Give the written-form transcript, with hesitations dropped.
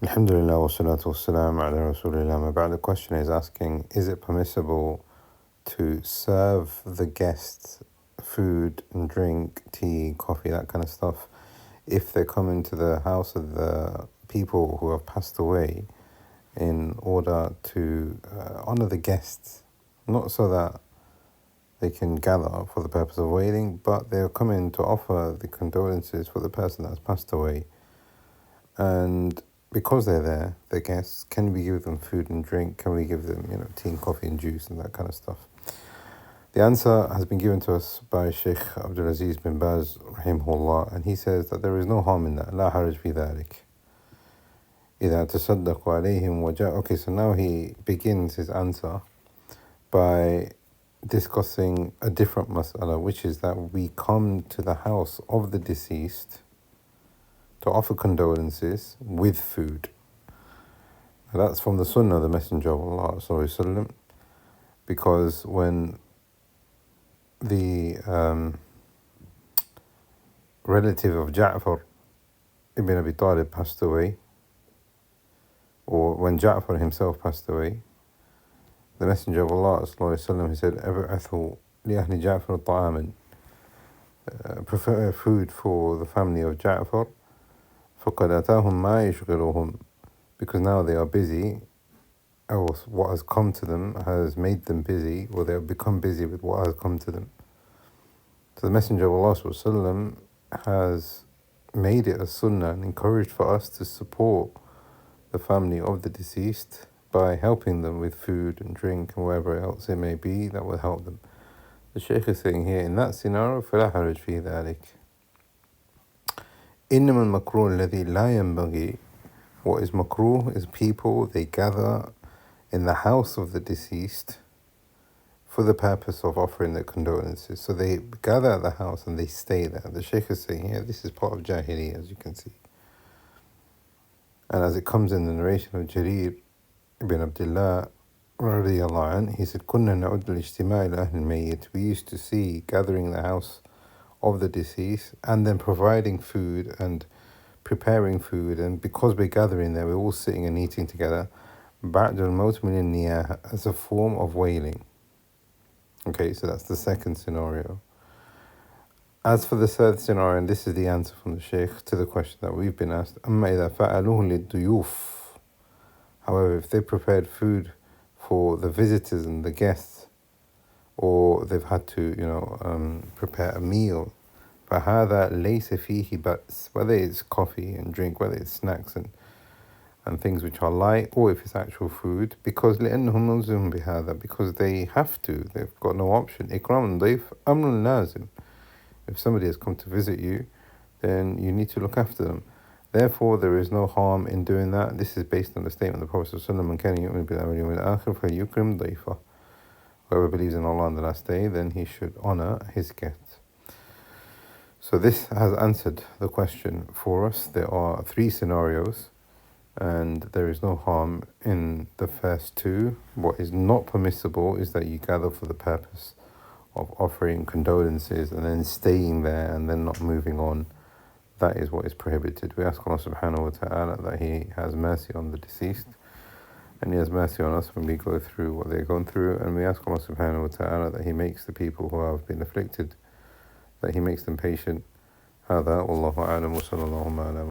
Alhamdulillah wa salatu wa salam ala rasulillah. But the question is asking, is it permissible to serve the guests food and drink, tea, coffee, that kind of stuff, if they come into the house of the people who have passed away in order to honor the guests, not so that they can gather for the purpose of wailing, but they're coming to offer the condolences for the person that's passed away. And because they're there, they're guests, can we give them food and drink? Can we give them, tea and coffee and juice and that kind of stuff? The answer has been given to us by Sheikh Abdul Aziz bin Baz, rahimahullah, and he says that there is no harm in that. لا حرج في ذلك. إذا تصدقوا عليهم وجاء. Okay, so now he begins his answer by discussing a different mas'ala, which is that we come to the house of the deceased to offer condolences with food. Now that's from the Sunnah of the Messenger of Allah sallallahu alaihi wasallam, because when the relative of Ja'far ibn Abi Talib passed away, or when Ja'far himself passed away, the Messenger of Allah sallallahu alaihi wasallam, he said, "Ab'athu li ahli Ja'far ta'aman." Prepare food for the family of Ja'far. فَقَدْ أَتَاهُمْ مَا يَشْغِلُهُمْ, because now they are busy, or what has come to them has made them busy, or they have become busy with what has come to them. So the Messenger of Allah sallallahu alaihi wasallam has made it a sunnah and encouraged for us to support the family of the deceased by helping them with food and drink and whatever else it may be that will help them. The Shaykh is saying here, in that scenario, فَلَا حَرَجْ فِي ذَلِكَ. إِنَّمَا الْمَكْرُوهُ الَّذِي لَا يَنْبَغِي. What is makruh is people, they gather in the house of the deceased for the purpose of offering their condolences. So they gather at the house and they stay there. The Shaykh is saying here, this is part of Jahiliyyah, as you can see. And as it comes in the narration of Jarir ibn Abdullah radiyallahu anh, he said, كُنَّا نَعُدُّ الْإِجْتِمَاعِ لَأَهْلِ الْمَيِّتِ. We used to see gathering in the house of the deceased and then providing food and preparing food, and because we're gathering there, we're all sitting and eating together, بَعْدَ الْمَوْتِ مِنَ النِّيَاحَةِ, as a form of wailing. Okay, so that's the second scenario. As for the third scenario, and this is the answer from the Shaykh to the question that we've been asked, أَمَّا إِذَا فَعَلُوهُ لِلضُّيُوفِ. However, if they prepared food for the visitors and the guests, or they've had to, prepare a meal, فَهَذَا لَيْسَ فِيهِ بَأْسٍ. Whether it's coffee and drink, whether it's snacks and things which are light, or if it's actual food, because لأنهم ملزم بهذا, because they have to, they've got no option. إكرام الضيف أمر لازم. If somebody has come to visit you, then you need to look after them. Therefore, there is no harm in doing that. This is based on the statement of the Prophet ﷺ, من كان يؤمن بالله واليوم الآخر فليكرم ضيفه. Whoever believes in Allah on the last day, then he should honor his guests. So this has answered the question for us. There are three scenarios, and there is no harm in the first two. What is not permissible is that you gather for the purpose of offering condolences and then staying there and then not moving on. That is what is prohibited. We ask Allah subhanahu wa ta'ala that He has mercy on the deceased, and He has mercy on us when we go through what they're going through. And we ask Allah subhanahu wa ta'ala that He makes the people who have been afflicted, that He makes them patient. هذا والله أعلم وصلى الله على